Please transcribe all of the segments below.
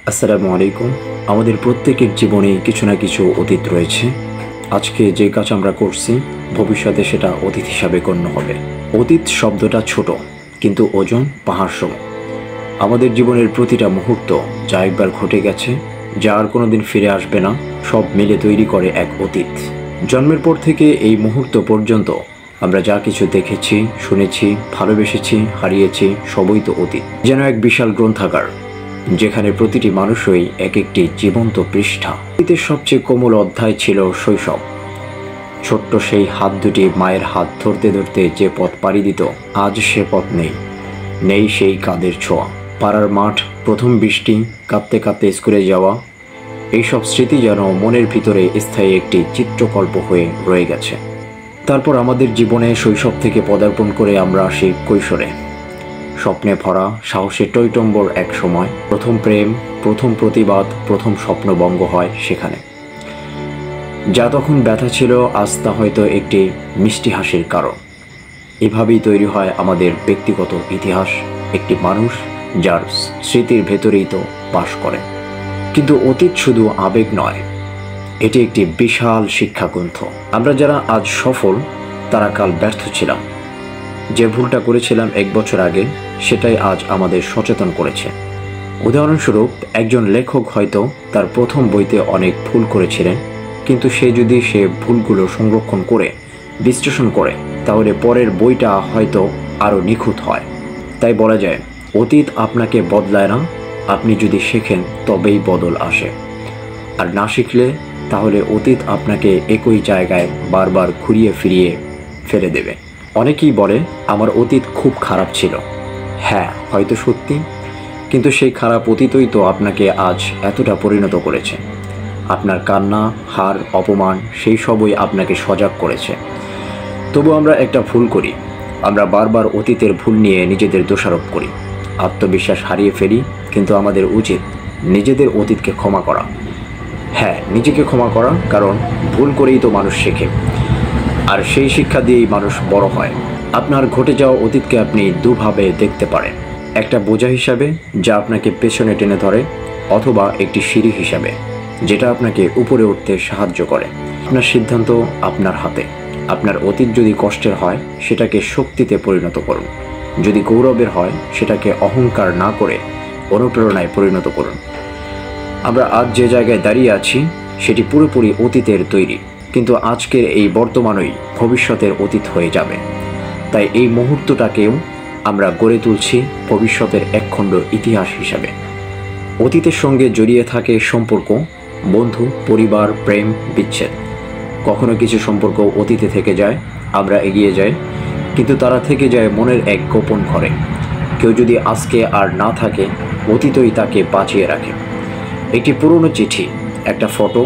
আসসালামু আলাইকুম। আমাদের প্রত্যেকের জীবনে কিছু না কিছু অতীত রয়েছে। আজকে যে কাজ আমরা করছি ভবিষ্যতে সেটা অতীত হিসাবে গণ্য হবে। অতীত শব্দটা ছোট, কিন্তু ওজন পাহাড় সম। আমাদের জীবনের প্রতিটা মুহূর্ত যা একবার ঘটে গেছে, যা আর কোনোদিন ফিরে আসবে না, সব মিলে তৈরি করে এক অতীত। জন্মের পর থেকে এই মুহূর্ত পর্যন্ত আমরা যা কিছু দেখেছি, শুনেছি, ভালোবেসেছি, হারিয়েছি, সবই তো অতীত। যেন এক বিশাল গ্রন্থাগার, যেখানে প্রতিটি মানুষই এক একটি জীবন্ত পৃষ্ঠা। অতীতের সবচেয়ে কোমল অধ্যায় ছিল শৈশব। ছোট্ট সেই হাত দুটি মায়ের হাত ধরতে ধরতে যে পথ পাড়ি দিত, আজ সে পথ নেই। নেই সেই কাঁধের ছোঁয়া, পাড়ার মাঠ, প্রথম বৃষ্টি, কাঁদতে কাঁদতে স্কুলে যাওয়া। এইসব স্মৃতি যেন মনের ভিতরে স্থায়ী একটি চিত্রকল্প হয়ে রয়ে গেছে। তারপর আমাদের জীবনে শৈশব থেকে পদার্পণ করে আমরা আসি কৈশোরে। স্বপ্নে ভরা, সাহসে টইটম্বর এক সময়। প্রথম প্রেম, প্রথম প্রতিবাদ, প্রথম স্বপ্নভঙ্গ হয় সেখানে। যা তখন ব্যথা ছিল, আজ তা হয়তো একটি মিষ্টি হাসির কারণ। এভাবেই তৈরি হয় আমাদের ব্যক্তিগত ইতিহাস, একটি মানুষ যার স্মৃতির ভেতরেই তো বাস করে। কিন্তু অতীত শুধু আবেগ নয়, এটি একটি বিশাল শিক্ষাগ্রন্থ। আমরা যারা আজ সফল, তারা কাল ব্যর্থ ছিলাম। যে ভুলটা করেছিলাম 1 বছর আগে, সেটাই আজ আমাদের সচেতন করেছে। উদাহরণস্বরূপ, একজন লেখক হয়তো তার প্রথম বইতে অনেক ভুল করেছিলেন, কিন্তু সে যদি সে ভুলগুলো সংরক্ষণ করে বিশ্লেষণ করে, তাহলে পরের বইটা হয়তো আরও নিখুঁত হয়। তাই বলা যায়, অতীত আপনাকে বদলায় না, আপনি যদি শেখেন তবেই বদল আসে। আর না শিখলে তাহলে অতীত আপনাকে একই জায়গায় বারবার ঘুরিয়ে ফিরিয়ে ফেলে দেবে। অনেকেই বলে আমার অতীত খুব খারাপ ছিল। হ্যাঁ, হয়তো সত্যি, কিন্তু সেই খারাপ অতীতই তো আপনাকে আজ এতটা পরিণত করেছে। আপনার কান্না, হার, অপমান, সেই সবই আপনাকে সজাগ করেছে। তবু আমরা একটা ভুল করি, আমরা বারবার অতীতের ভুল নিয়ে নিজেদের দোষারোপ করি, আত্মবিশ্বাস হারিয়ে ফেলি। কিন্তু আমাদের উচিত নিজেদের অতীতকে ক্ষমা করা। হ্যাঁ, নিজেকে ক্ষমা করা, কারণ ভুল করেই তো মানুষ শেখে, আর সেই শিক্ষা দিয়েই মানুষ বড় হয়। আপনার ঘটে যাওয়া অতীতকে আপনি দুভাবে দেখতে পারেন। একটা বোঝা হিসাবে, যা আপনাকে পেছনে টেনে ধরে, অথবা একটি সিঁড়ি হিসাবে, যেটা আপনাকে উপরে উঠতে সাহায্য করে। আপনার সিদ্ধান্ত আপনার হাতে। আপনার অতীত যদি কষ্টের হয়, সেটাকে শক্তিতে পরিণত করুন। যদি গৌরবের হয়, সেটাকে অহংকার না করে অনুপ্রেরণায় পরিণত করুন। আমরা আজ যে জায়গায় দাঁড়িয়ে আছি, সেটি পুরোপুরি অতীতের তৈরি, কিন্তু আজকের এই বর্তমানই ভবিষ্যতের অতীত হয়ে যাবে। তাই এই মুহূর্তটাকেও আমরা গড়ে তুলছি ভবিষ্যতের একখণ্ড ইতিহাস হিসাবে। অতীতের সঙ্গে জড়িয়ে থাকে সম্পর্ক, বন্ধু, পরিবার, প্রেম, বিচ্ছেদ। কখনো কিছু সম্পর্ক অতীতে থেকে যায়, আমরা এগিয়ে যাই, কিন্তু তারা থেকে যায় মনের এক গোপন ঘরে। কেউ যদি আজকে আর না থাকে, অতীতই তাকে বাঁচিয়ে রাখে। একটি পুরনো চিঠি, একটা ফটো,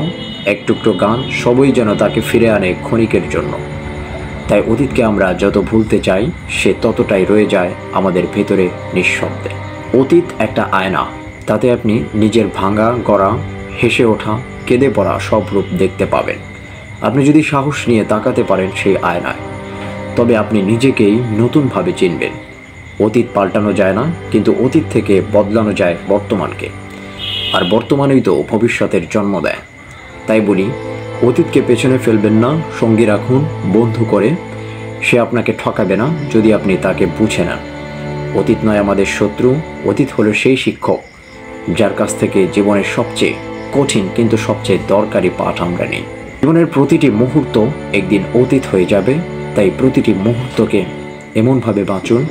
এক টুকরো গান, সবই যেন তাকে ফিরে আনে ক্ষণিকের জন্য। তাই অতীতকে আমরা যত ভুলতে চাই, সে ততটাই রয়ে যায় আমাদের ভেতরে নিঃশব্দে। অতীত একটা আয়না, তাতে আপনি নিজের ভাঙা, গড়া, হেসে ওঠা, কেঁদে পড়া সব রূপ দেখতে পাবেন। আপনি যদি সাহস নিয়ে তাকাতে পারেন সেই আয়নায়, তবে আপনি নিজেকেই নতুনভাবে চিনবেন। অতীত পাল্টানো যায় না, কিন্তু অতীত থেকে বদলানো যায় বর্তমানকে, আর বর্তমানেই তো ভবিষ্যতের জন্ম দেয়। তাই বলি, অতীতকে পেছনে ফেলবেন না, সঙ্গী রাখুন, বন্ধু করে। সে আপনাকে ঠকাবে না যদি আপনি তাকে বুঝে নেন। অতীত নয় আমাদের শত্রু, অতীত হলো সেই শিক্ষক যার কাছ থেকে জীবনের সবচেয়ে কঠিন কিন্তু সবচেয়ে দরকারি পাঠ আমরা নিই। জীবনের প্রতিটি মুহূর্ত একদিন অতীত হয়ে যাবে, তাই প্রতিটি মুহূর্তকে এমনভাবে বাঁচুন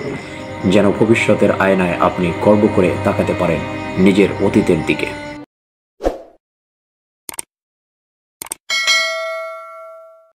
যেন ভবিষ্যতের আয়নায় আপনি গর্ব করে তাকাতে পারেন নিজের অতীতের দিকে।